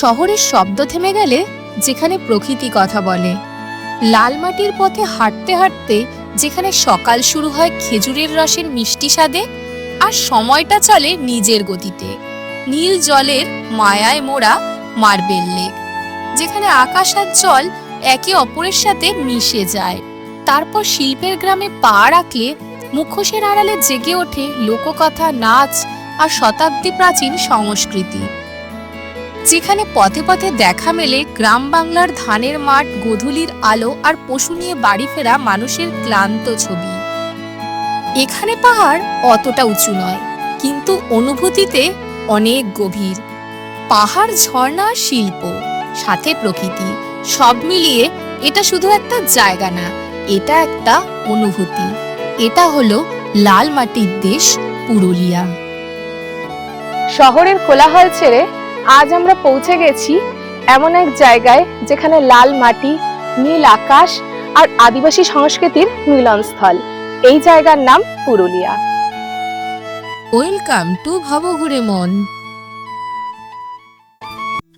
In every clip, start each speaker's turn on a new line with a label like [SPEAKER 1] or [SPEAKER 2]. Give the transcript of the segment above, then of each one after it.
[SPEAKER 1] শহরের শব্দ থেমে গেলে যেখানে প্রকৃতি কথা বলে, লাল মাটির পথে হাঁটতে হাঁটতে যেখানে সকাল শুরু হয় খেজুরের রসের মিষ্টি স্বাদে আর সময়টা চলে নিজের গতিতে, নীল জলের মায়ায় মোড়া মার্বেল লেক, যেখানে আকাশ আর জল একে অপরের সাথে মিশে যায়। তারপর শিল্পের গ্রামে পা রাখলে মুখোশের আড়ালে জেগে ওঠে লোককথা, নাচ আর শতাব্দী প্রাচীন সংস্কৃতি, যেখানে পথে পথে দেখা মেলে গ্রাম বাংলার ধানের মাঠ, গোধূলির আলো আর পশু নিয়ে বাড়ি ফেরা মানুষের ক্লান্ত ছবি। এখানে পাহাড় অতটা উঁচু নয়, কিন্তু অনুভূতিতে অনেক গভীর। পাহাড়, ঝর্ণা, শিল্প, সাথে প্রকৃতি, সব মিলিয়ে এটা শুধু একটা জায়গা না, এটা একটা অনুভূতি। এটা হলো লাল মাটির দেশ পুরুলিয়া।
[SPEAKER 2] শহরের কোলাহল ছেড়ে আজ আমরা পৌঁছে গেছি এমন এক জায়গায় যেখানে লাল মাটি, নীল আকাশ আর আদিবাসী সংস্কৃতির মিলনস্থল। এই জায়গার নাম পুরুলিয়া।
[SPEAKER 1] ওয়েলকাম টু ভবঘুরে মন।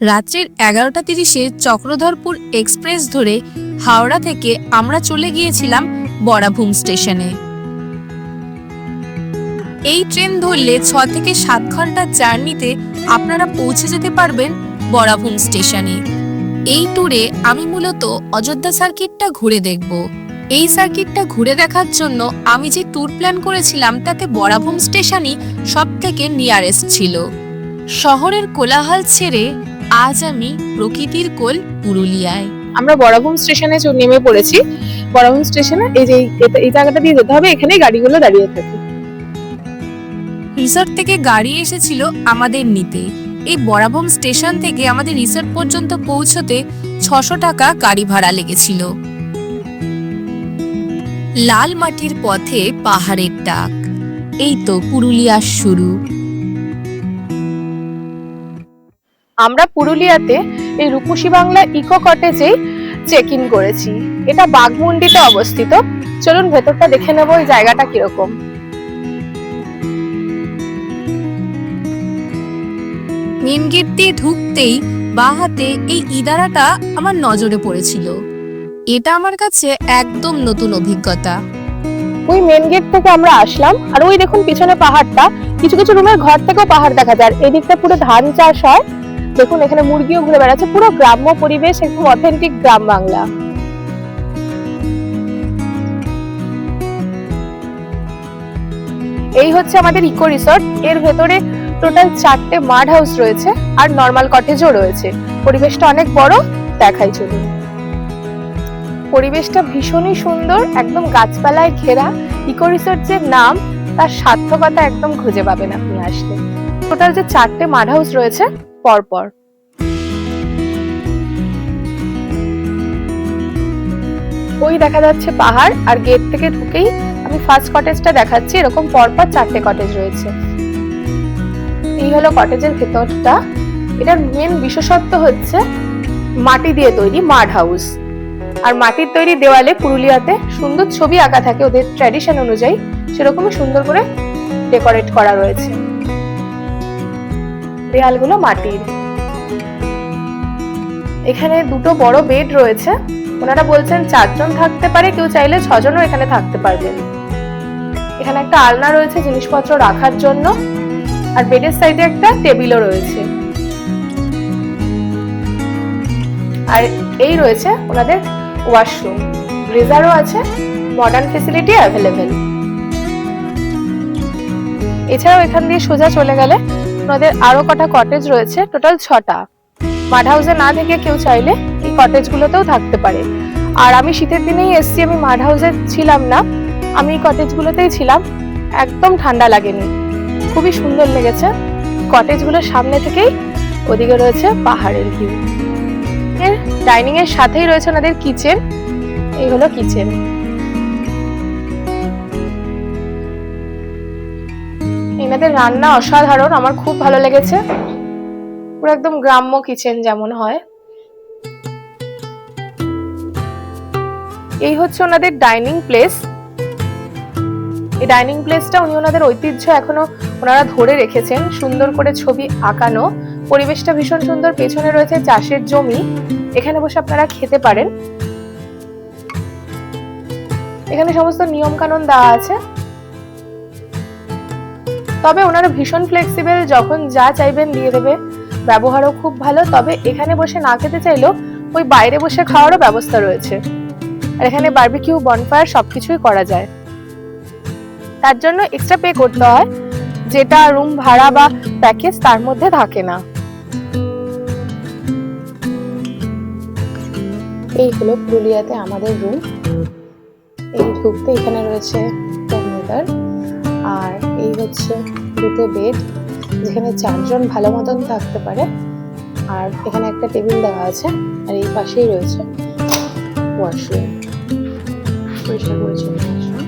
[SPEAKER 1] রাত্রের 11:30-এ চক্রধরপুর এক্সপ্রেস ধরে হাওড়া থেকে আমরা চলে গিয়েছিলাম বরাভূম স্টেশনে। এই ট্রেন ধরলে 6 থেকে 7 ঘন্টার জার্নিতে আপনারা পৌঁছে যেতে পারবেন বরাভূম স্টেশনে। এই ট্যুরে আমি মূলত অযোধ্যা সার্কিটটা ঘুরে দেখব। এই সার্কিটটা ঘুরে দেখার জন্য আমি যে ট্যুর প্ল্যান করেছিলাম তাতে বরাভূম স্টেশনই সব থেকে নিয়ারেস্ট ছিল। শহরের কোলাহল ছেড়ে আজ আমি প্রকৃতির কোল পুরুলিয়ায়।
[SPEAKER 2] আমরা বরাভূম স্টেশনে নেমে পড়েছি। বরাভূম স্টেশনে এই জায়গাটা দিয়ে যেতে হবে, এখানেই গাড়িগুলো দাঁড়িয়ে থাকে।
[SPEAKER 1] রিসর্ট থেকে গাড়ি এসেছিল আমাদের নিতে। এই বরাভূম স্টেশন থেকে আমাদের রিসর্ট পর্যন্ত পৌঁছতে 600 টাকা গাড়ি ভাড়া লেগেছিল। লাল মাটির পথে পাহাড়ের ডাক, এই তো পুরুলিয়ার শুরু।
[SPEAKER 2] আমরা পুরুলিয়াতে এই রূপসী বাংলা ইকো কটেজেই চেক ইন করেছি। এটা বাঘমুন্ডিতে অবস্থিত। চলুন ভেতরটা দেখে নেবো এই জায়গাটা কিরকম।
[SPEAKER 1] মেন গেট দিয়ে ঢুকতেই বাঁ হাতে এই ইদারাটা আমার নজরে পড়েছিল। এটা আমার কাছে একদম নতুন অভিজ্ঞতা।
[SPEAKER 2] ওই মেন গেট থেকে আমরা আসলাম, আর ওই দেখুন পিছনে পাহাড়টা। কিছু কিছু রুমের ঘর থেকেও পাহাড় দেখা যায়। এদিকটা পুরো ধান চাষ হয়। দেখুন এখানে মুরগিও ঘুরে বেড়াচ্ছে। পুরো গ্রাম্য পরিবেশ, একদম অথেন্টিক গ্রাম বাংলা। এই হচ্ছে আমাদের ইকো রিসর্ট। এর ভেতরে টোটাল 4টে মাড হাউস রয়েছে আর নর্মাল কটেজও রয়েছে। পরিবেশটা অনেক বড়, দেখাই চলুন। পরিবেশটা ভীষণই সুন্দর, একদম গাছপালায় ঘেরা। ইকো রিসর্ট যে নাম, তার সার্থকতা একদম খুঁজে পাবেন আপনি আসলে। টোটাল যে 4টে মাড হাউস রয়েছে পরপর। ওই দেখা যাচ্ছে পাহাড়, আর গেট থেকে ঢুকেই আমি ফার্স্ট কটেজটা দেখাচ্ছি। এরকম পরপর 4টে কটেজ রয়েছে। এই হলো কটেজের ভেতরটা। এটার মেন বিশেষত্ব হচ্ছে মাটি দিয়ে তৈরি মাড হাউস। আর মাটির তৈরি দেওয়ালে পুরুলিয়াতে সুন্দর ছবি আঁকা থাকে ওদের ট্র্যাডিশন অনুযায়ী, সেরকমই সুন্দর করে ডেকোরেট করা রয়েছে। দেয়ালগুলো মাটির। এখানে 2টো বড় বেড রয়েছে। ওনারা বলছেন 4 জন থাকতে পারে, কেউ চাইলে 6 জনও এখানে থাকতে পারবেন। এখানে একটা আলনা রয়েছে জিনিসপত্র রাখার জন্য, আর বেডের সাইডে একটা টেবিলও রয়েছে। আর এই রয়েছে ওনাদের ওয়াশরুম, গিজারও আছে, মডার্ন ফেসিলিটি অ্যাভেলেবেল। এছাড়াও এখান দিয়ে সোজা চলে গেলে ওনাদের আরো কটা কটেজ রয়েছে, টোটাল 6টা। মাড হাউসে না থেকে কেউ চাইলে এই কটেজগুলোতেও থাকতে পারে। আর আমি শীতের দিনেই এসছি, আমি মাড হাউসে ছিলাম না, আমি এই কটেজগুলোতেই ছিলাম। একদম ঠান্ডা লাগেনি, খুবই সুন্দর লেগেছে। কটেজগুলোর সামনে থেকেই ওদিকে রয়েছে পাহাড়ের ভিউ। এর ডাইনিং এর সাথেই রয়েছে ওনাদের কিচেন। এই হলো কিচেন। এনাদের রান্না অসাধারণ, আমার খুব ভালো লেগেছে। পুরো একদম গ্রাম্য কিচেন যেমন হয়। এই হচ্ছে ওনাদের ডাইনিং প্লেস। এই ডাইনিং প্লেসটা উনি ওনাদের ঐতিহ্য এখনো ওনারা ধরে রেখেছেন, সুন্দর করে ছবি আঁকানো। পরিবেশটা ভীষণ সুন্দর, পেছনে রয়েছে চাষের জমি, এখানে বসে আপনারা খেতে পারেন। এখানে সমস্ত নিয়ম কানুন দেওয়া আছে, তবে ওনারা ভীষণ ফ্লেক্সিবল, যখন যা চাইবেন দিয়ে দেবে, ব্যবহারও খুব ভালো। তবে এখানে বসে না খেতে চাইলেও ওই বাইরে বসে খাওয়ারও ব্যবস্থা রয়েছে, আর এখানে বারবিকিউ, বনফায়ার সবকিছুই করা যায়। তার জন্য এক্সট্রা পে করতে হয়, যেটা রুম ভাড়া বা প্যাকেজ তার মধ্যে থাকে না। এই হলো পুরুলিয়াতে আমাদের রুম। এই ঢুকতে এখানে রয়েছে কম্পিউটার, আর এই হচ্ছে দুটো বেড, যেখানে 4 জন ভালো মতন থাকতে পারে। আর এখানে একটা টেবিল দেওয়া আছে, আর এই পাশেই রয়েছে ওয়াশরুম, পরিষ্কার পরিচ্ছন্ন ওয়াশরুম।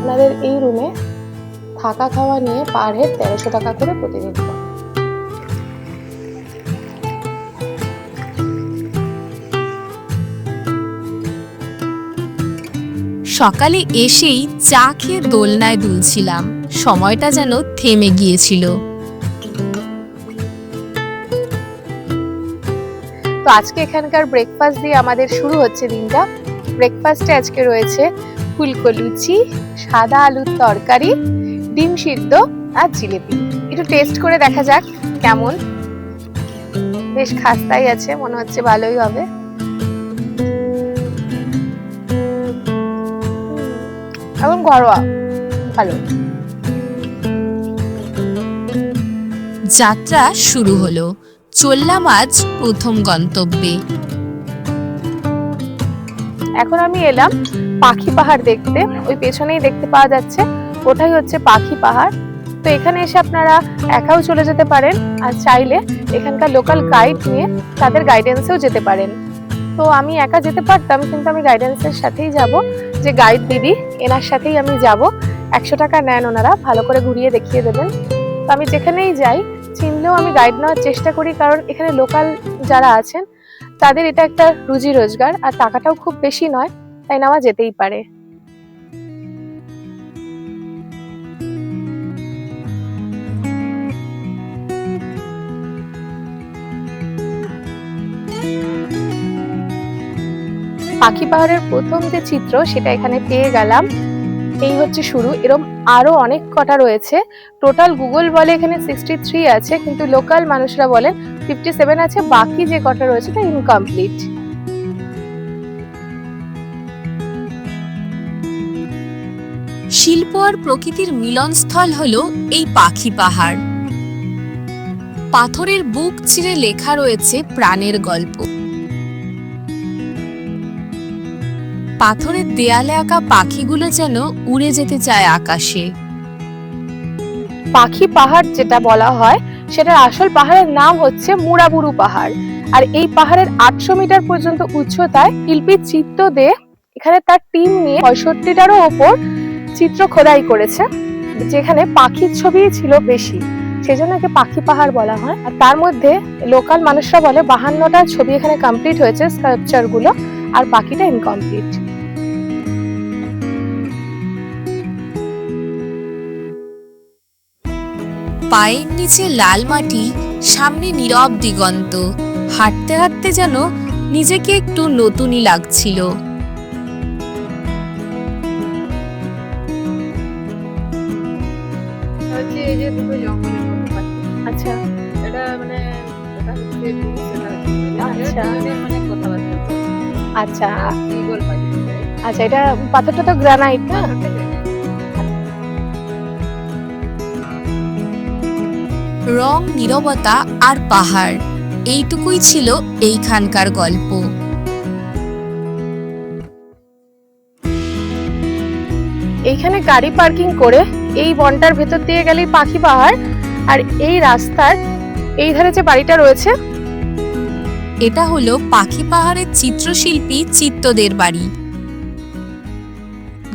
[SPEAKER 2] আমাদের এই রুমে থাকা খাওয়া নিয়ে পার হেড 1300 টাকা করে প্রতিদিন।
[SPEAKER 1] সকালে এসেই চা খেয়ে দোলনায় দুলছিলাম, সময়টা যেন থেমে গিয়েছিল।
[SPEAKER 2] তো আজকে এখানকার ব্রেকফাস্ট দিয়ে আমাদের শুরু হচ্ছে দিনটা। ব্রেকফাস্টে আজকে রয়েছে ফুলকো লুচি, সাদা আলুর তরকারি, ডিম সিদ্ধ আর জিলেপি। একটু টেস্ট করে দেখা যাক কেমন। বেশ খাস্তাই আছে, মনে হচ্ছে ভালোই হবে। এবং ঘরোয়া, ভালো।
[SPEAKER 1] যাত্রা শুরু হলো, চললাম আজ প্রথম গন্তব্যে।
[SPEAKER 2] এখন আমি এলাম পাখি পাহাড় দেখতে। ওই পেছনেই দেখতে পাওয়া যাচ্ছে, ওটাই হচ্ছে পাখি পাহাড়। তো এখানে এসে আপনারা একাও চলে যেতে পারেন, আর চাইলে এখানকার লোকাল গাইড নিয়ে তাদের গাইডেন্সেও যেতে পারেন। তো আমি একা যেতে পারতাম, কিন্তু আমি গাইডেন্সের সাথেই যাব, যে গাইড দিদি, এনার সাথেই আমি যাব। 100 টাকা নেন ওনারা, ভালো করে ঘুরিয়ে দেখিয়ে দেবেন। তো আমি যেখানেই যাই, চিনলেও আমি গাইড নেওয়ার চেষ্টা করি, কারণ এখানে লোকাল যারা আছেন তাদের এটা একটা রুজি রোজগার, আর টাকাটাও খুব বেশি নয়, তাই নেওয়া যেতেই পারে। পাখি পাহাড়ের প্রথম যে চিত্র, সেটা এখানে পেয়ে গেলাম। এই হচ্ছে শুরু, এরকম আরো অনেক কটা রয়েছে। টোটাল গুগল বলে এখানে 63 আছে, কিন্তু লোকাল মানুষরা বলেন 57 আছে। বাকি যে কটা রয়েছে তা ইনকমপ্লিট।
[SPEAKER 1] শিল্প আর প্রকৃতির মিলনস্থল হলো এই পাখি পাহাড়। পাথরের বুক চিরে লেখা রয়েছে প্রাণের গল্প। পাথরের দেয়ালে আঁকা পাখিগুলো যেন উড়ে যেতে চায় আকাশে।
[SPEAKER 2] পাখি পাহাড় যেটা বলা হয়, সেটার আসল পাহাড়ের নাম হচ্ছে মুড়াবুরু পাহাড়। আর এই পাহাড়ের 800 মিটার পর্যন্ত উচ্চতায় শিল্পী চিত্ত দে এখানে তার টিম নিয়ে 65টারও ওপর চিত্র খোদাই করেছে, যেখানে পাখির ছবি ছিল বেশি, সেজন্য একে পাখি পাহাড় বলা হয়। আর তার মধ্যে লোকাল মানুষরা বলে 52টা ছবি এখানে কমপ্লিট হয়েছে, স্কাল্পচার গুলো, আর বাকিটা ইনকমপ্লিট।
[SPEAKER 1] পায়ের নিচে লাল মাটি, সামনে নীরব দিগন্ত। হাঁটতে হাঁটতে যেন নিজেকে একটু নতুনই লাগছিল।
[SPEAKER 2] আচ্ছা, আচ্ছা, আচ্ছা, এটা পাথরটা তো গ্রানাইট না?
[SPEAKER 1] রং, নীরবতা আর পাহাড়, এইটুকুই ছিল এইখানকার গল্প।
[SPEAKER 2] এইখানে গাড়ি পার্কিং করে এই বনটার ভেতর দিয়ে গেলেই পাখি পাহাড়। আর এই রাস্তার এই ধারে যে বাড়িটা রয়েছে,
[SPEAKER 1] এটা হলো পাখি পাহাড়ের চিত্রশিল্পী চিত্তদের বাড়ি।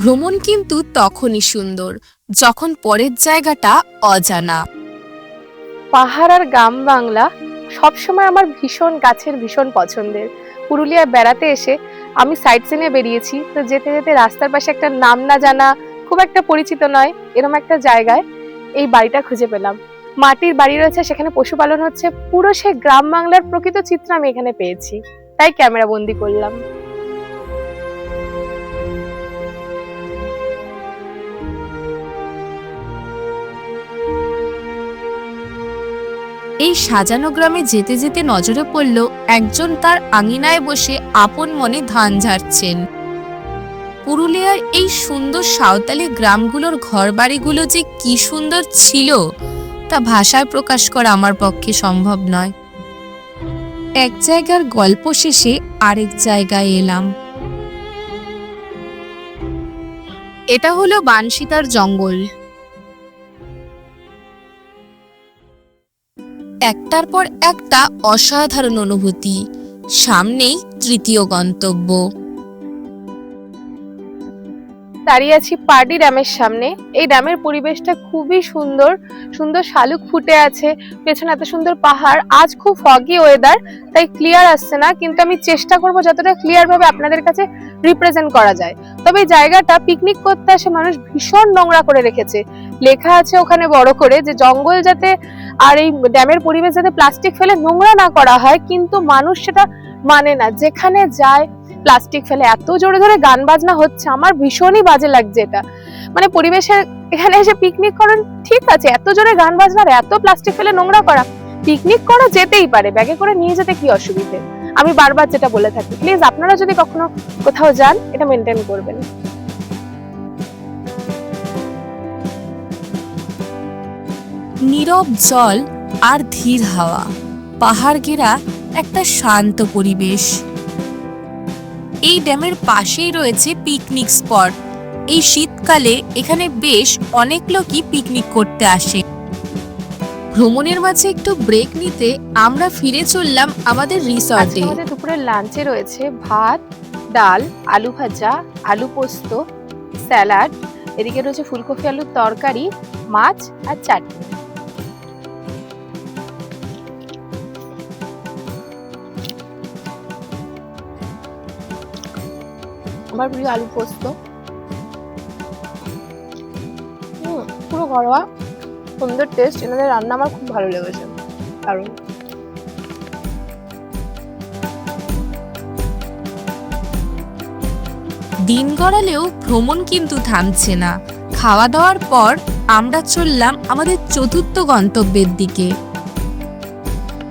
[SPEAKER 1] ভ্রমণ কিন্তু তখনই সুন্দর যখন পরের জায়গাটা অজানা।
[SPEAKER 2] পাহাড় আর গ্রাম বাংলা সবসময় আমার ভীষণ গাছের, ভীষণ পছন্দের। পুরুলিয়ায় বেড়াতে এসে আমি সাইট সিনে বেরিয়েছি, তো যেতে যেতে রাস্তার পাশে একটা নাম না জানা, খুব একটা পরিচিত নয়, এরকম একটা জায়গায় এই বাড়িটা খুঁজে পেলাম। মাটির বাড়ি রয়েছে, সেখানে পশুপালন হচ্ছে, পুরো সে গ্রাম বাংলার প্রকৃত চিত্র আমি এখানে পেয়েছি, তাই ক্যামেরা বন্দি করলাম।
[SPEAKER 1] এই সাজানো গ্রামে যেতে যেতে নজরে পড়ল একজন তার আঙিনায় বসে আপন মনে ধান ঝাড়ছেন। পুরুলিয়ার এই সুন্দর সাঁওতালি গ্রামগুলোর ঘরবাড়িগুলো যে কি সুন্দর ছিল তা ভাষায় প্রকাশ করা আমার পক্ষে সম্ভব নয়। এক জায়গার গল্প শেষে আরেক জায়গায় এলাম। এটা হলো বানশিতার জঙ্গল। একটার পর একটা অসাধারণ অনুভূতি, সামনেই তৃতীয় গন্তব্য।
[SPEAKER 2] দাঁড়িয়ে আছি পার্ডি ড্যামের সামনে। এই ড্যামের পরিবেশটা খুবই সুন্দর, সুন্দর শালুক ফুটে আছে, পেছনে এত সুন্দর পাহাড়। আজ খুব ফগি ওয়েদার, তাই ক্লিয়ার আসছে না, কিন্তু আমি চেষ্টা করব যতটা ক্লিয়ার ভাবে আপনাদের কাছে রিপ্রেজেন্ট করা যায়। তবে এই জায়গাটা পিকনিক করতে আসে মানুষ ভীষণ নোংরা করে রেখেছে। লেখা আছে ওখানে বড় করে যে জঙ্গল যাতে আর এই ড্যামের পরিবেশ যাতে প্লাস্টিক ফেলে নোংরা না করা হয়, কিন্তু মানুষ সেটা মানে না। যেখানে যায় প্লাস্টিক ফেলে। এত জোরে জোরে গান বাজনা হচ্ছে, আমার ভীষণই বাজে লাগছে এটা। মানে পরিবেশের এখানে এসে পিকনিক করেন ঠিক আছে, এত জোরে গান বাজনার এত প্লাস্টিক ফেলে নোংরা করা, পিকনিক করা যেতেই পারে, ব্যাগে করে নিয়ে যেতে কি অসুবিধে। আমি বারবার যেটা বলে থাকি, প্লিজ আপনারা যদি কখনো কোথাও যান এটা মেনটেন করবেন।
[SPEAKER 1] নীরব জল আর ধীর হাওয়া, পাহাড় ঘেরা একটা শান্ত পরিবেশ। এই ড্যামের পাশেই রয়েছে পিকনিক স্পট। এই শীতকালে এখানে বেশ অনেক লোকই পিকনিক করতে আসে। ভ্রমণের মাঝে একটু ব্রেক নিতে আমরা ফিরে চললাম আমাদের রিসর্টে।
[SPEAKER 2] আমাদের দুপুরের লাঞ্চে রয়েছে ভাত, ডাল, আলু ভাজা, আলু পোস্ত, স্যালাড, এদিকে রয়েছে ফুলকপি আলুর তরকারি, মাছ আর চাটনি। আমার প্রিয় আলু পোস্ত, পুরো ঘরোয়া সুন্দর টেস্ট। এনাদের রান্না আমার খুব ভালো লেগেছে, কারণ
[SPEAKER 1] দিন গড়ালেও ভ্রমণ কিন্তু থামছে না। খাওয়া দাওয়ার পর আমরা চললাম আমাদের চতুর্থ গন্তব্যের দিকে।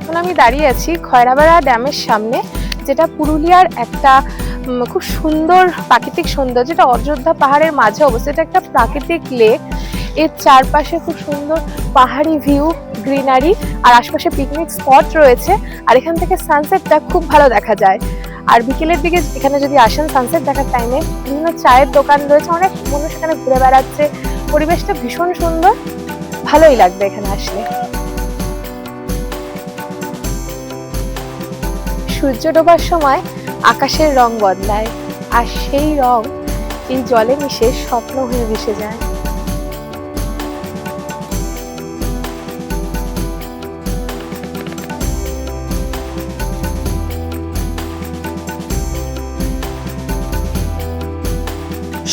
[SPEAKER 2] এখন আমি দাঁড়িয়ে আছি খয়রাপাড়া ড্যামের সামনে, যেটা পুরুলিয়ার একটা খুব সুন্দর প্রাকৃতিক সৌন্দর্য, যেটা অযোধ্যা পাহাড়ের মাঝে অবস্থিত। এটা একটা প্রাকৃতিক লেক, এর চারপাশে খুব সুন্দর পাহাড়ি ভিউ, গ্রিনারি, আর আশপাশে পিকনিক স্পট রয়েছে। আর এখান থেকে সানসেটটা খুব ভালো দেখা যায়। আর বিকেলের দিকে এখানে যদি আসেন সানসেট দেখার টাইমে, বিভিন্ন চায়ের দোকান রয়েছে, অনেক মানুষ এখানে ঘুরে বেড়াচ্ছে। পরিবেশটা ভীষণ সুন্দর, ভালোই লাগবে এখানে আসলে। সূর্য ডোবার সময় আকাশের রং বদলায়, আর সেই রং এই জলে মিশে স্বপ্ন হয়ে ভেসে যায়।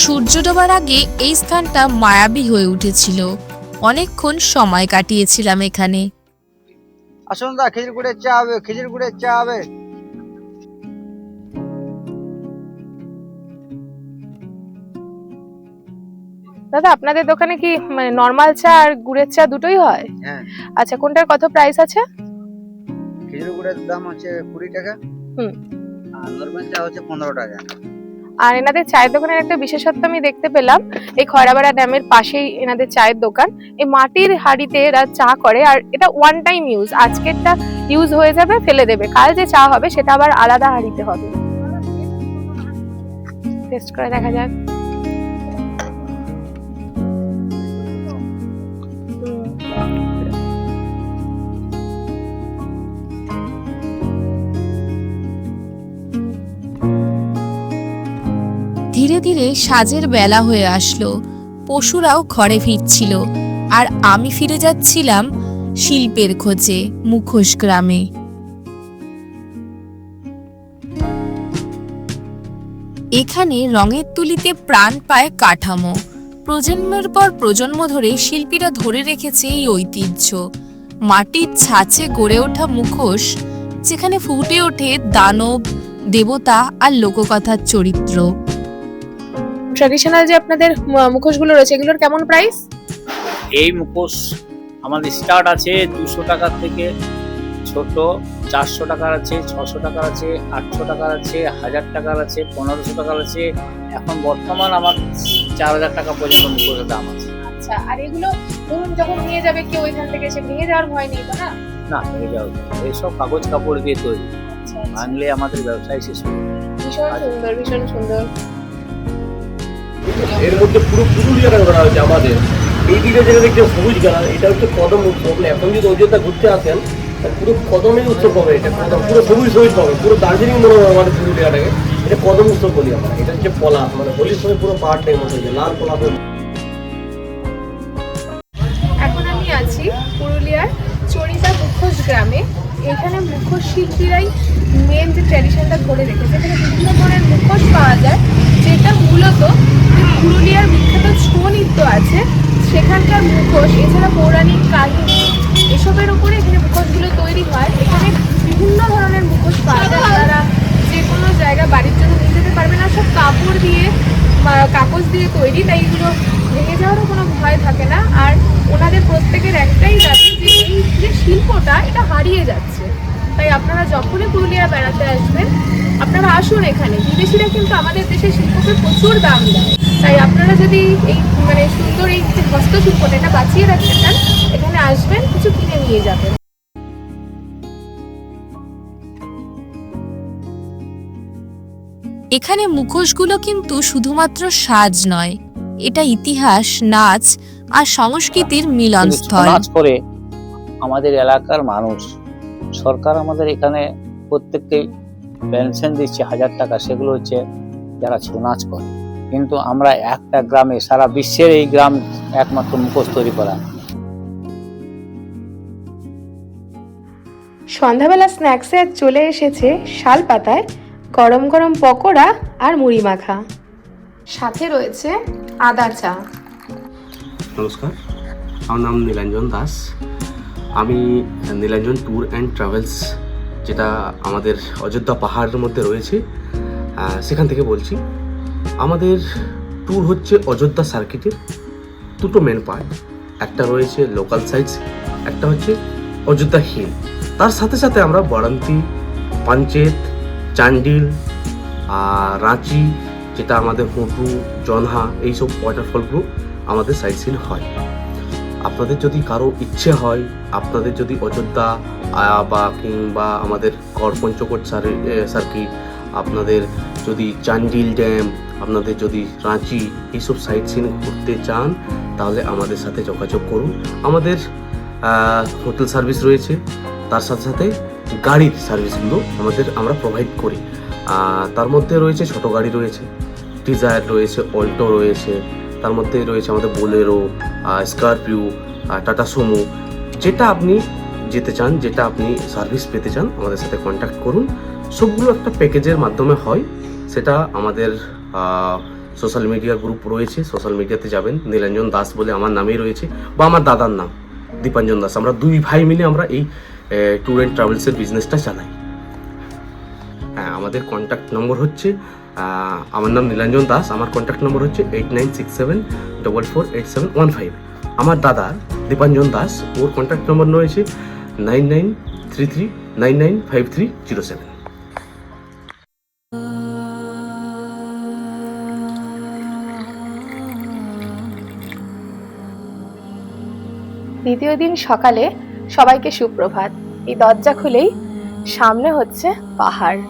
[SPEAKER 1] সূর্য ডোবার আগে এই স্থানটা মায়াবী হয়ে উঠেছিল। অনেকক্ষণ সময় কাটিয়েছিলাম এখানে।
[SPEAKER 3] আসুন দা, খেজুর গুড়ের চা হবে, খেজুর গুড়ের চা হবে।
[SPEAKER 2] দাদা, আপনাদের দোকানে কি মানে নরমাল চা আর গুড়ের চা দুটোই হয়?
[SPEAKER 3] হ্যাঁ।
[SPEAKER 2] আচ্ছা, কোনটার কত প্রাইস আছে?
[SPEAKER 3] খেজুর গুড়ের দাম হচ্ছে 20 টাকা, আর নরমাল চা হচ্ছে 15 টাকা।
[SPEAKER 2] আর এনাদের চায়ের দোকানের একটা বিশেষত্ব আমি দেখতে পেলাম, এই খয়রাপাড়া ড্যামের পাশেই এনাদের চায়ের দোকান। এই মাটির হাঁড়িতে এরা চা করে, আর এটা ওয়ান টাইম ইউজ। আজকেরটা ইউজ হয়ে যাবে, ফেলে দেবে, কাল যে চা হবে সেটা আবার আলাদা হাঁড়িতে হবে। টেস্ট করে দেখা যাক।
[SPEAKER 1] ধীরে ধীরে সাজের বেলা হয়ে আসলো, পশুরাও ঘরে ফিরছিল, আর আমি ফিরে যাচ্ছিলাম শিল্পের খোঁজে মুখোশ গ্রামে। এখানে রঙের তুলিতে প্রাণ পায় কাঠামো। প্রজন্মের পর প্রজন্ম ধরে শিল্পীরা ধরে রেখেছে এই ঐতিহ্য। মাটির ছাঁচে গড়ে ওঠা মুখোশ, যেখানে ফুটে ওঠে দানব, দেবতা আর লোককথার চরিত্র।
[SPEAKER 2] ট্র্যাডিশনাল যে আপনাদের মুখোশগুলো রয়েছে এগুলোর কেমন প্রাইস?
[SPEAKER 4] এই মুখোশ আমাদের স্টার্ট আছে 200 টাকা থেকে, ছোট 400 টাকার আছে, 600 টাকার আছে, 800 টাকার আছে, 1000 টাকার আছে, 1500 টাকার আছে। এখন বর্তমান আমার 4000 টাকা পর্যন্ত মুখোশের দাম আছে।
[SPEAKER 2] আচ্ছা, আর এগুলো ধরুন যখন নিয়ে যাবে কেউ এখান থেকে, এসে নিয়ে যাওয়ার ভয় নেই তো না?
[SPEAKER 4] না, হয়ে যাও, এইসব কাগজ কাপড় দিয়ে তৈরি,
[SPEAKER 2] আচ্ছা,
[SPEAKER 4] ভাঙলে আমাদের ব্যবসায় শেষ হবে।
[SPEAKER 2] ভীষণ সুন্দর, ভীষণ সুন্দর।
[SPEAKER 5] এর মধ্যে পুরো পুরুলিয়াটা করা হয়েছে আমাদের। এইদিকে যেটা দেখছে সবুজ কালার, এটা হচ্ছে কদম উৎসব। এখন যদি অযোধ্যা ঘুরতে আসেন পুরো কদমের উৎসব পাবে, এটা কদম পুরো সবুজ সবুজ পাবে, পুরো দার্জিলিং মনে হয় আমাদের পুরুলিয়াটাকে। এটা কদম উৎসব বলি আমরা। এটা হচ্ছে পলাশ, মানে হোলির সময় পুরো পাহাড়টাই মতো হয়েছে লাল পলাশ।
[SPEAKER 2] এখন আমি আছি পুরুলিয়ার চরিদা মুখোশ গ্রামে। এখানে মুখোশ শিল্পীরাই মেন যে ট্র্যাডিশনটা ধরে রেখেছে। এখানে বিভিন্ন ধরনের মুখোশ পাওয়া যায়, যেটা মূলত পুরুলিয়ার বিখ্যাত ছৌ নৃত্য আছে সেখানকার মুখোশ, এছাড়া পৌরাণিক কাহিনী এসবের উপরে এখানে মুখোশগুলো তৈরি হয়। এখানে বিভিন্ন ধরনের মুখোশ পাওয়া যায়, আপনারা যে কোনো জায়গা বাড়ির জন্য নিয়ে যেতে পারবেন। আর সব কাপড় দিয়ে কাগজ দিয়ে তৈরি, তাই এগুলো ভেঙে যাওয়ারও কোনো ভয় থাকে না। আর ওনাদের প্রত্যেকের একটাই দাবি যে এই যে শিল্পটা এটা হারিয়ে যাচ্ছে, তাই আপনারা যখনই পুরুলিয়া বেড়াতে আসবেন আপনারা আসুন এখানে। বিদেশিরা কিন্তু আমাদের দেশের শিল্পকে প্রচুর দাম দেয়, তাই আপনারা যদি এই মানে সুন্দর এই যে হস্তশিল্পটা এটা বাঁচিয়ে রাখতে চান, এখানে আসবেন, কিছু কিনে নিয়ে যাবেন।
[SPEAKER 1] এখানে মুখোশগুলো কিন্তু শুধুমাত্র সাজ নয়, এটা ইতিহাস, নাচ আর সংস্কৃতির মিলনস্থল।
[SPEAKER 4] নাচ করে আমাদের এলাকার মানুষ, সরকার আমাদের এখানে প্রত্যেককে পেনশন দিচ্ছে 1000 টাকা, সেগুলো হচ্ছে যারা ছৌ নাচ করে। কিন্তু আমরা একটা গ্রামে, সারা বিশ্বের এই গ্রাম একমাত্র মুখোশ তৈরি করা।
[SPEAKER 2] সন্ধ্যাবেলা স্ন্যাক্সে চলে এসেছে শাল পাতায় গরম গরম পকোড়া আর মুড়ি মাখা, সাথে রয়েছে আদা চা।
[SPEAKER 5] নমস্কার, আমার নাম নীলাঞ্জন দাস। আমি নীলাঞ্জন ট্যুর অ্যান্ড ট্রাভেলস, যেটা আমাদের অযোধ্যা পাহাড়ের মধ্যে রয়েছে, সেখান থেকে বলছি। আমাদের ট্যুর হচ্ছে অযোধ্যা সার্কিটের দুটো মেন পার্ট, একটা রয়েছে লোকাল সাইটস, একটা হচ্ছে অযোধ্যা হিল। তার সাথে সাথে আমরা বারান্তি, পাঞ্চেত, চান্ডিল, রাঁচি, যেটা আমাদের হুটু, জনহা, এইসব ওয়াটারফলগুলো আমাদের সাইট সিন হয়। আপনাদের যদি কারো ইচ্ছে হয়, আপনাদের যদি অযোধ্যা বা কিংবা আমাদের গড় পঞ্চকোট সার্কিট, আপনাদের যদি চান্ডিল ড্যাম, আপনাদের যদি রাঁচি, এইসব সাইট সিন ঘুরতে চান, তাহলে আমাদের সাথে যোগাযোগ করুন। আমাদের হোটেল সার্ভিস রয়েছে, তার সাথে সাথে গাড়ির সার্ভিসগুলো আমরা প্রোভাইড করি। তার মধ্যে রয়েছে ছোটো গাড়ি রয়েছে, ডিজায়ার রয়েছে, অল্টো রয়েছে, তার মধ্যে রয়েছে আমাদের বোলেরো, স্করপিও, টাটা সুমো। যেটা আপনি যেতে চান, যেটা আপনি সার্ভিস পেতে চান, আমাদের সাথে কন্ট্যাক্ট করুন। সবগুলো একটা প্যাকেজের মাধ্যমে হয়। সেটা আমাদের সোশ্যাল মিডিয়া গ্রুপ রয়েছে, সোশ্যাল মিডিয়াতে যাবেন, নীলাঞ্জন দাস বলে আমার নামেই রয়েছে, বা আমার দাদার নাম দীপাঞ্জন দাস। আমরা দুই ভাই মিলে আমরা এই ট্যুর অ্যান্ড ট্রাভেলসের বিজনেসটা চালাই। হ্যাঁ, আমাদের কন্ট্যাক্ট নম্বর হচ্ছে, আমার নাম নীলাঞ্জন দাস, আমার কন্ট্যাক্ট নম্বর হচ্ছে 8967448715। আমার দাদা দীপাঞ্জন দাস, ওর কন্ট্যাক্ট নম্বর রয়েছে 9933995307।
[SPEAKER 2] দ্বিতীয় দিন সকালে সবাইকে সুপ্রভাত। এই দরজা খুলেই সামনে হচ্ছে পাহাড়।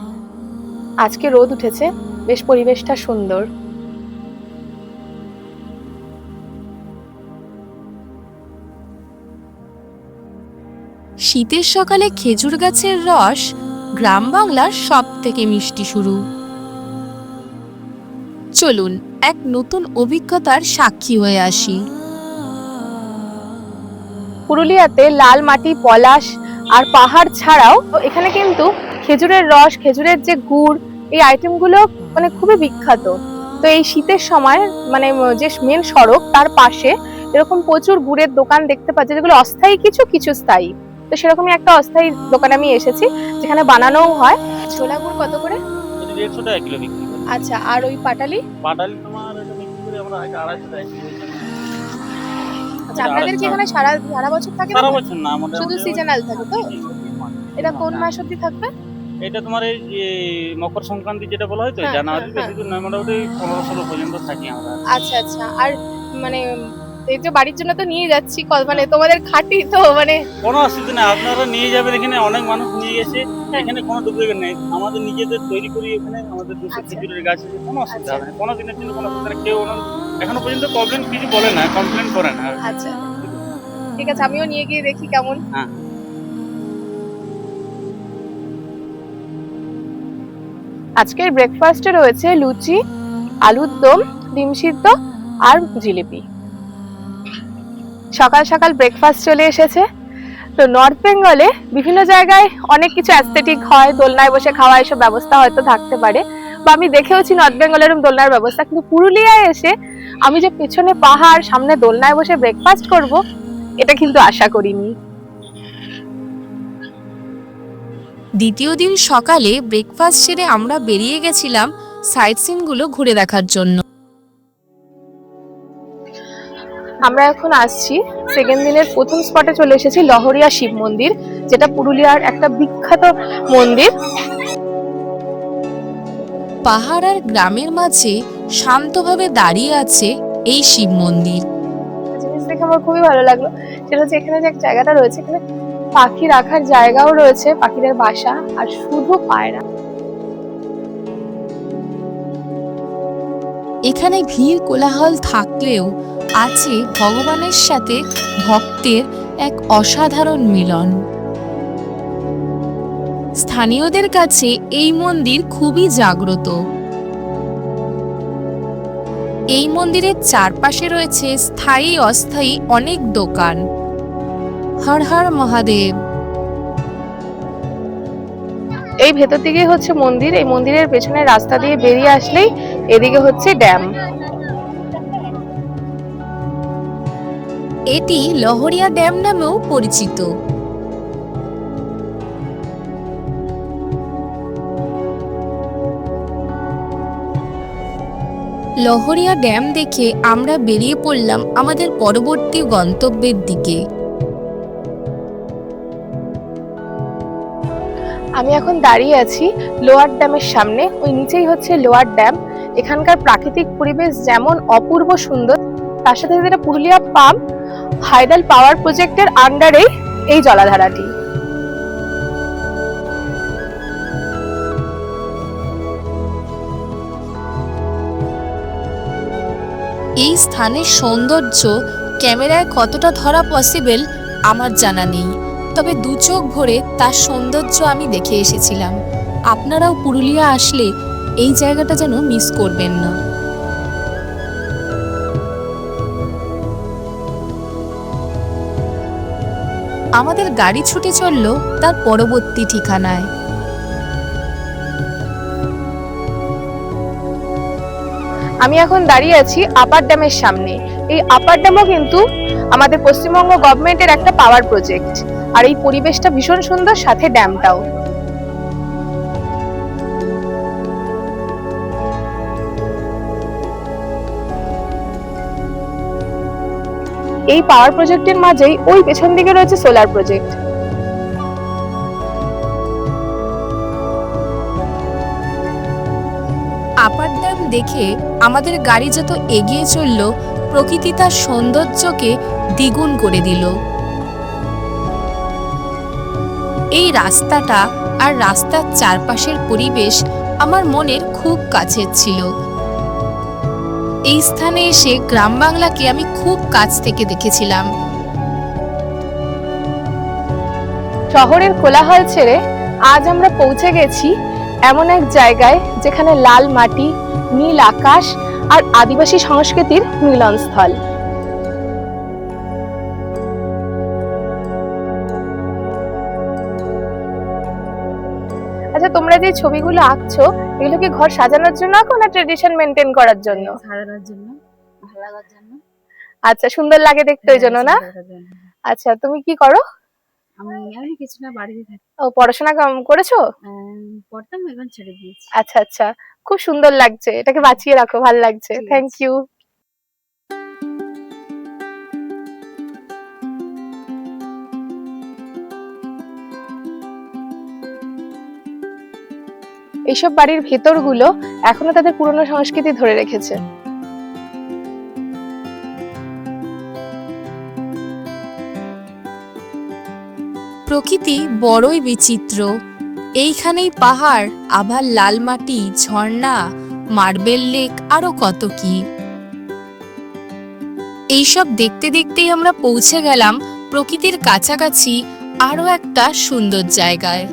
[SPEAKER 2] আজকে রোদ উঠেছে, বেশ পরিবেশটা সুন্দর।
[SPEAKER 1] শীতের সকালে খেজুর গাছের রস গ্রাম বাংলার সব থেকে মিষ্টি শুরু। চলুন এক নতুন অভিজ্ঞতার সাক্ষী হয়ে আসি।
[SPEAKER 2] পুরুলিয়াতে লাল মাটি, পলাশ আর পাহাড় ছাড়াও এখানে কিন্তু খেজুরের রস, খেজুরের যে গুড়, এই আইটেমগুলো মানে খুবই বিখ্যাত। তো এই শীতের সময় মানে যে মেন সড়ক, তার পাশে এরকম প্রচুর গুড়ের দোকান দেখতে পাচ্ছি, যেগুলো অস্থায়ী কিছু কিছু স্থায়ী। তো সেরকমই একটা অস্থায়ী দোকানে আমি এসেছি, যেখানে বানানোও হয়। ছোলা গুড় কত করে?
[SPEAKER 6] এটা 150 টাকা কিলো বিক্রি করি।
[SPEAKER 2] আচ্ছা, আর ওই পাটালি?
[SPEAKER 6] পাটালি তোমার এটা বিক্রি করি আমরা এটা 250 টাকা কিলো।
[SPEAKER 2] আচ্ছা, আপনাদের কি এখানে সারা সারা বছর থাকে?
[SPEAKER 6] সারা বছর না, মোটামুটি
[SPEAKER 2] শুধু সিজনাল থাকে তো? এটা কোন মাস অবধি থাকবে?
[SPEAKER 6] এটা তোমার এই যে মকর সংক্রান্তি যেটা বলা হয় তো,
[SPEAKER 2] হ্যাঁ,
[SPEAKER 6] জানুয়ারি
[SPEAKER 2] হ্যাঁ,
[SPEAKER 6] বেশি দূর নয়, মোটামুটি 15-16 পর্যন্ত থাকি আমরা।
[SPEAKER 2] আচ্ছা আচ্ছা। আর মানে এই যে বাড়ির জন্য তো নিয়ে যাচ্ছি, মানে তোমাদের খাঁটি তো, মানে
[SPEAKER 6] কোনো অসুবিধা নেই, আপনারা নিয়ে যাবেন, এখানে অনেক মানুষ নিয়ে গেছে, এখানে কোনো ডুপ্লিকেট নেই, আমাদের নিজেদের তৈরি করি, এখানে আমাদের 200
[SPEAKER 2] আচ্ছা।
[SPEAKER 6] খেজুরের গাছ আছে, কোনো অসুবিধা হবে না, কোনো দিনের জন্য কোনো অসুবিধা নেই, কেউ এখনো পর্যন্ত প্রবলেম কিছু বলে না, কমপ্লেন করে না।
[SPEAKER 2] আচ্ছা ঠিক আছে, আমিও নিয়ে গিয়ে দেখি কেমন।
[SPEAKER 6] হ্যাঁ।
[SPEAKER 2] আজকের ব্রেকফাস্টে রয়েছে লুচি, আলুর দম, ডিম সিদ্ধ আর জিলিপি। সকাল সকাল ব্রেকফাস্ট চলে এসেছে। তো নর্থ বেঙ্গলে বিভিন্ন জায়গায় অনেক কিছু অ্যাস্থেটিক হয়, দোলনায় বসে খাওয়া এসব ব্যবস্থা হয়তো থাকতে পারে, বা আমি দেখেওছি নর্থ বেঙ্গলের দোলনার ব্যবস্থা, কিন্তু পুরুলিয়ায় এসে আমি যে পেছনে পাহাড়, সামনে দোলনায় বসে ব্রেকফাস্ট করব, এটা কিন্তু আশা করিনি।
[SPEAKER 1] দ্বিতীয় দিন সকালে ব্রেকফাস্ট সেরে আমরা বেরিয়ে গেছিলাম সাইট সিনগুলো ঘুরে দেখার জন্য।
[SPEAKER 2] আমরা এখন আসছি সেকেন্ড দিনের প্রথম স্পটে চলে এসেছি, লহরিয়া শিব মন্দির, যেটা পুরুলিয়ার একটা বিখ্যাত মন্দির।
[SPEAKER 1] পাহাড় আর গ্রামের মাঝে শান্তভাবে দাঁড়িয়ে আছে এই শিব মন্দির।
[SPEAKER 2] জিনিস দেখে আমার খুবই ভালো লাগলো, সেটা হচ্ছে এখানে যে জায়গাটা রয়েছে, এখানে পাখি রাখার জায়গাও রয়েছে, পাখিদের বাসা, আর শুধু পায়রা।
[SPEAKER 1] এখানে ভিড় কোলাহল থাকলেও আছে ভগবানের সাথে ভক্তের এক অসাধারণ মিলন। স্থানীয়দের কাছে এই মন্দির খুবই জাগ্রত। এই মন্দিরের চারপাশে রয়েছে স্থায়ী অস্থায়ী অনেক দোকান। হর হর মহাদেব।
[SPEAKER 2] এই ভেতর দিকে হচ্ছে মন্দির, এই মন্দিরের পেছনে রাস্তা দিয়ে বেরিয়ে আসলেই এদিকে হচ্ছে ড্যাম।
[SPEAKER 1] এটি লহরিয়া ড্যাম নামেও পরিচিত। লহরিয়া ড্যাম দেখে আমরা বেরিয়ে পড়লাম আমাদের পরবর্তী গন্তব্যের দিকে।
[SPEAKER 2] আমি এখন দাঁড়িয়ে আছি লোয়ার ড্যামের সামনে, ওই নিচেই হচ্ছে লোয়ার ড্যাম। এখানকার প্রাকৃতিক পরিবেশ যেমন অপূর্ব সুন্দর, তার সাথে সাথে পুরুলিয়া পাম্প হাইডাল পাওয়ার প্রজেক্টের আন্ডারে এই জলাধারাটি।
[SPEAKER 1] এই স্থানের সৌন্দর্য ক্যামেরায় কতটা ধরা পসিবল আমার জানা নেই, তবে দু চোখ ভরে তার সৌন্দর্য আমি দেখে এসেছিলাম। আপনারাও পুরুলিয়া আসলে এই জায়গাটা যেন মিস করবেন না। আমাদের গাড়ি ছুটে চলল তার পরবর্তী ঠিকানায়।
[SPEAKER 2] আমি এখন দাঁড়িয়ে আছি আপার ড্যামের সামনে। এই আপার ড্যামও কিন্তু আমাদের পশ্চিমবঙ্গ গভর্নমেন্টের একটা পাওয়ার প্রজেক্ট, আর এই পরিবেশটা ভীষণ সুন্দর, সাথে ড্যামটাও। এই পাওয়ার প্রজেক্টের মাঝেই ওই পেছন দিকে রয়েছে সোলার প্রজেক্ট।
[SPEAKER 1] আপার ড্যাম দেখে আমাদের গাড়ি যত এগিয়ে চলল, প্রকৃতি তার সৌন্দর্যকে দ্বিগুণ করে দিল। এই রাস্তাটা আর রাস্তার চারপাশের পরিবেশ আমার মনের খুব কাছের ছিল। এই স্থানে এসে গ্রাম বাংলাকে আমি খুব কাছ থেকে দেখেছিলাম।
[SPEAKER 2] শহরের কোলাহল ছেড়ে আজ আমরা পৌঁছে গেছি এমন এক জায়গায়, যেখানে লাল মাটি, নীল আকাশ আর আদিবাসী সংস্কৃতির মিলনস্থল। আচ্ছা, তোমরা যে ছবিগুলো আঁকছো, এগুলো কি ঘর সাজানোর জন্য আঁকো না ট্রেডিশন মেনটেন করার জন্য?
[SPEAKER 7] সাজানোর জন্য, ভালো লাগার জন্য।
[SPEAKER 2] আচ্ছা, সুন্দর লাগে দেখতে ওই জন্য না? আচ্ছা, তুমি কি করো?
[SPEAKER 7] আমি কিছু না, বাড়িতে থাকি।
[SPEAKER 2] ও, পড়াশোনা করেছো?
[SPEAKER 7] পড়তাম, এখন ছেড়ে দিয়েছি।
[SPEAKER 2] আচ্ছা আচ্ছা, খুব সুন্দর লাগছে, এটাকে বাঁচিয়ে রাখো, ভালো লাগছে।
[SPEAKER 7] ঠিক
[SPEAKER 2] থ্যাংক
[SPEAKER 7] আছে।
[SPEAKER 2] ইউ। এইসব বাড়ির ভেতরগুলো এখনো তাদের পুরনো সংস্কৃতি ধরে রেখেছে।
[SPEAKER 1] প্রকৃতি বড়ই বিচিত্র। এইখানেই পাহাড়, আবার লাল মাটি, ঝর্ণা, মার্বেল লেক, আরো কত কি। এইসব দেখতে দেখতেই আমরা পৌঁছে গেলাম প্রকৃতির কাছাকাছি আরো একটা সুন্দর জায়গায়।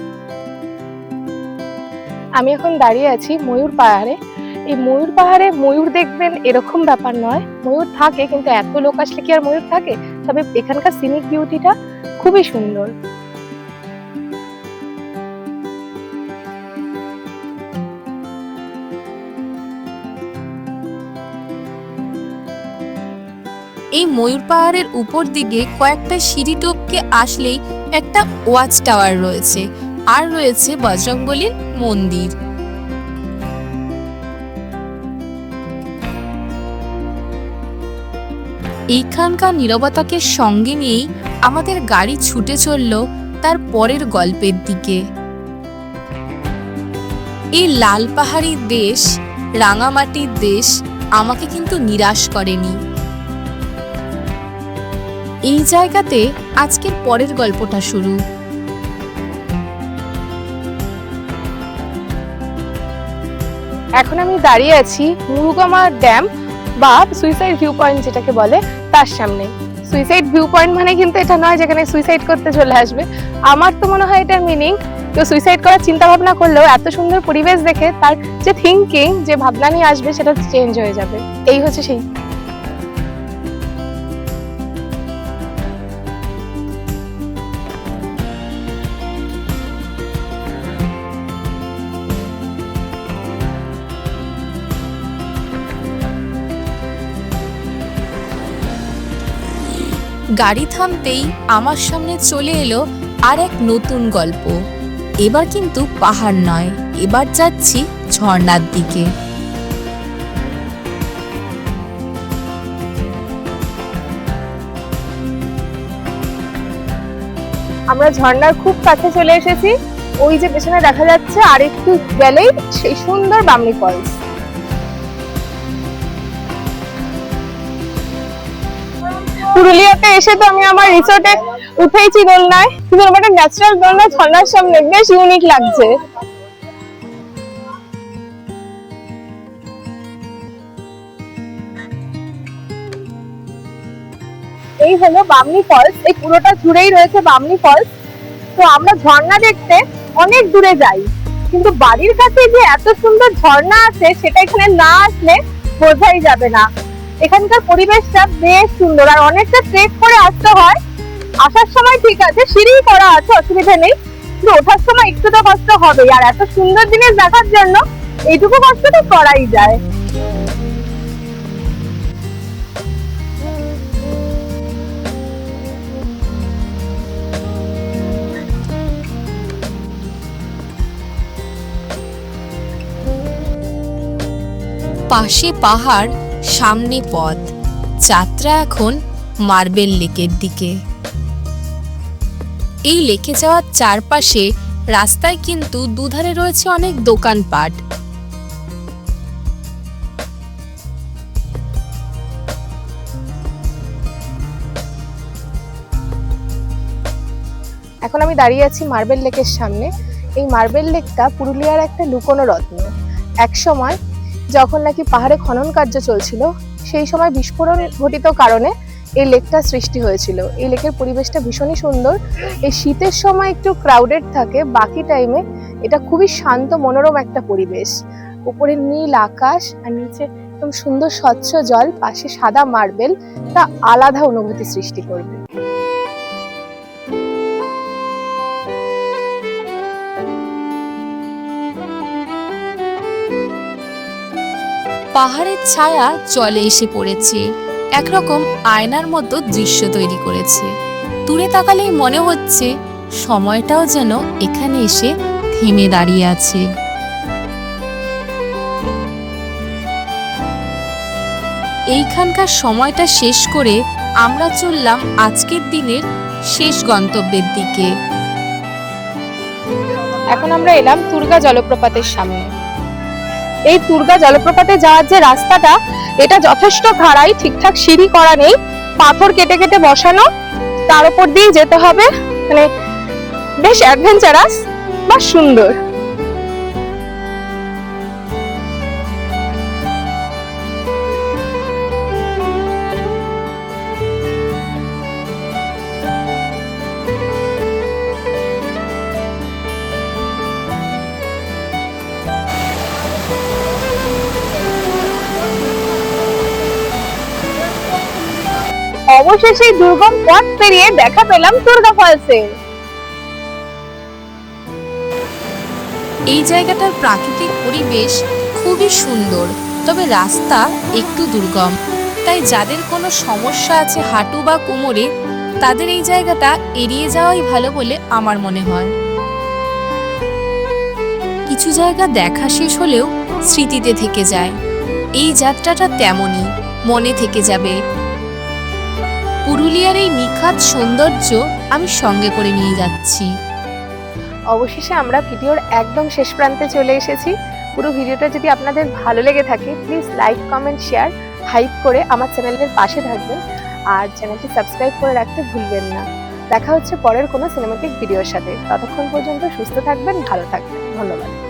[SPEAKER 2] আমি এখন দাঁড়িয়ে আছি ময়ূর পাহাড়ে। এই ময়ূর পাহাড়ে ময়ূর দেখবেন এরকম ব্যাপার নয়, ময়ূর থাকে কিন্তু এত লোক আসলে কি আর ময়ূর থাকে? তবে এখানকার সিনিক বিউটিটা খুবই সুন্দর।
[SPEAKER 1] এই ময়ূর পাহাড়ের উপর দিকে কয়েকটা সিঁড়ি টপকে আসলেই একটা ওয়াচ টাওয়ার রয়েছে, আর রয়েছে বজরংবলীর মন্দির। এইখানকার নীরবতাকে সঙ্গে নিয়েই আমাদের গাড়ি ছুটে চলল তার পরের গল্পের দিকে। এই লাল পাহাড়ির দেশ, রাঙামাটির দেশ আমাকে কিন্তু নিরাশ করেনি। এই জায়গাতে আজকের পরের গল্পটা শুরু।
[SPEAKER 2] এখন আমি দাঁড়িয়ে আছি মুরুগামা ড্যাম বা সুইসাইড ভিউ পয়েন্ট যেটাকে বলে, তার সামনে। সুইসাইড ভিউ পয়েন্ট মানে কিন্তু এটা নয় যেখানে সুইসাইড করতে চলে আসবে। আমার তো মনে হয় এটার মিনিং কেউ সুইসাইড করার চিন্তা ভাবনা করলেও এত সুন্দর পরিবেশ দেখে তার যে থিঙ্কিং, যে ভাবনা নিয়ে আসবে সেটা চেঞ্জ হয়ে যাবে। এই হচ্ছে সেই।
[SPEAKER 1] গাড়ি থামতেই আমার সামনে চলে এলো আর এক নতুন গল্প। এবার কিন্তু পাহাড় নয়, এবার যাচ্ছি ঝর্ণার দিকে।
[SPEAKER 2] আমরা ঝর্ণার খুব কাছে চলে এসেছি। ওই যে পেছনে দেখা যাচ্ছে আর একটু গেলেই সেই সুন্দর বামনি ফলস। পুরুলিয়াতে এসে তো আমি আমার রিসোর্টে উঠেইছি দোলনায়, কিন্তু আমার একটা ন্যাচারাল দোলনা ঝর্ণার সামনে বেশ ইউনিক লাগছে। এই হলো বামনি ফলস, এই পুরোটা জুড়েই রয়েছে বামনি ফলস। তো আমরা ঝর্ণা দেখতে অনেক দূরে যাই, কিন্তু বাড়ির কাছে যে এত সুন্দর ঝর্ণা আছে সেটা এখানে না আসলে বোঝাই যাবে না। এখানকার পরিবেশটা বেশ সুন্দর, আর অনেকটা ট্রেক করে আসতে হয়। আসার সময় ঠিক আছে, সিঁড়ি করা আছে, অসুবিধা নেই, কিন্তু ওঠার সময় একটু তো কষ্ট হবে। আর এত সুন্দর জিনিস দেখার জন্য এইটুকু কষ্ট তো করাই যায়।
[SPEAKER 1] পাশে পাহাড়, সামনে পথ, যাত্রা এখন মার্বেল লেকের দিকে। এই লেকে যাওয়ার চারপাশে রাস্তায় কিন্তু দুধারে রয়েছে অনেক দোকানপাট।
[SPEAKER 2] এখন আমি দাঁড়িয়ে আছি মার্বেল লেকের সামনে। এই মার্বেল লেকটা পুরুলিয়ার একটা লুকোনো রত্ন। এক সময় যখন নাকি পাহাড়ে খনন কার্য চলছিল, সেই সময় বিস্ফোরণ ঘটিত কারণে এই লেকটা সৃষ্টি হয়েছিল। এই লেকের পরিবেশটা ভীষণই সুন্দর। এই শীতের সময় একটু ক্রাউডেড থাকে, বাকি টাইমে এটা খুবই শান্ত মনোরম একটা পরিবেশ। উপরে নীল আকাশ আর নিচে একদম সুন্দর স্বচ্ছ জল, পাশে সাদা মার্বেল, তা আলাদা অনুভূতি সৃষ্টি করবে।
[SPEAKER 1] পাহাড়ের ছায়া জলে এসে পড়েছে, একরকম আয়নার মতো দৃশ্য তৈরি করেছে। দূরে তাকালেই মনে হচ্ছে সময়টাও যেন এখানে এসে থেমে দাঁড়িয়ে আছে। এইখানকার সময়টা শেষ করে আমরা চললাম আজকের দিনের শেষ গন্তব্যের দিকে।
[SPEAKER 2] এখন আমরা এলাম তুর্গা জলপ্রপাতের সামনে। এই তুর্গা জলপ্রপাতে যাওয়ার যে রাস্তাটা, এটা যথেষ্ট খাড়াই, ঠিকঠাক সিঁড়ি করা নেই, পাথর কেটে কেটে বসানো, তার উপর দিয়ে যেতে হবে। মানে বেশ অ্যাডভেঞ্চারাস বা সুন্দর। অবশেষে দুর্গম পথ পেরিয়ে দেখা পেলাম তুর্গা ফলসে।
[SPEAKER 1] এই জায়গাটার প্রাকৃতিক পরিবেশ খুবই সুন্দর, তবে রাস্তা একটু দুর্গম। তাই যাদের কোনো সমস্যা আছে হাঁটু বা কোমরে, তাদের এই জায়গাটা এড়িয়ে যাওয়াই ভালো বলে আমার মনে হয়। কিছু জায়গা দেখা শেষ হলেও স্মৃতিতে থেকে যায়। এই যাত্রাটা তেমনই, মনে থেকে যাবে। পুরুলিয়ার এই নিখাত সৌন্দর্য আমি সঙ্গে করে নিয়ে যাচ্ছি।
[SPEAKER 2] অবশেষে আমরা ভিডিওর একদম শেষ প্রান্তে চলে এসেছি। পুরো ভিডিওটা যদি আপনাদের ভালো লেগে থাকে, please like, comment, share, hype করে আমার চ্যানেলের পাশে থাকবেন। আর চ্যানেলটি সাবস্ক্রাইব করে রাখতে ভুলবেন না। দেখা হচ্ছে পরের কোনো সিনেম্যাটিক ভিডিওর সাথে। ততক্ষণ পর্যন্ত সুস্থ থাকবেন, ভালো থাকবেন। ধন্যবাদ।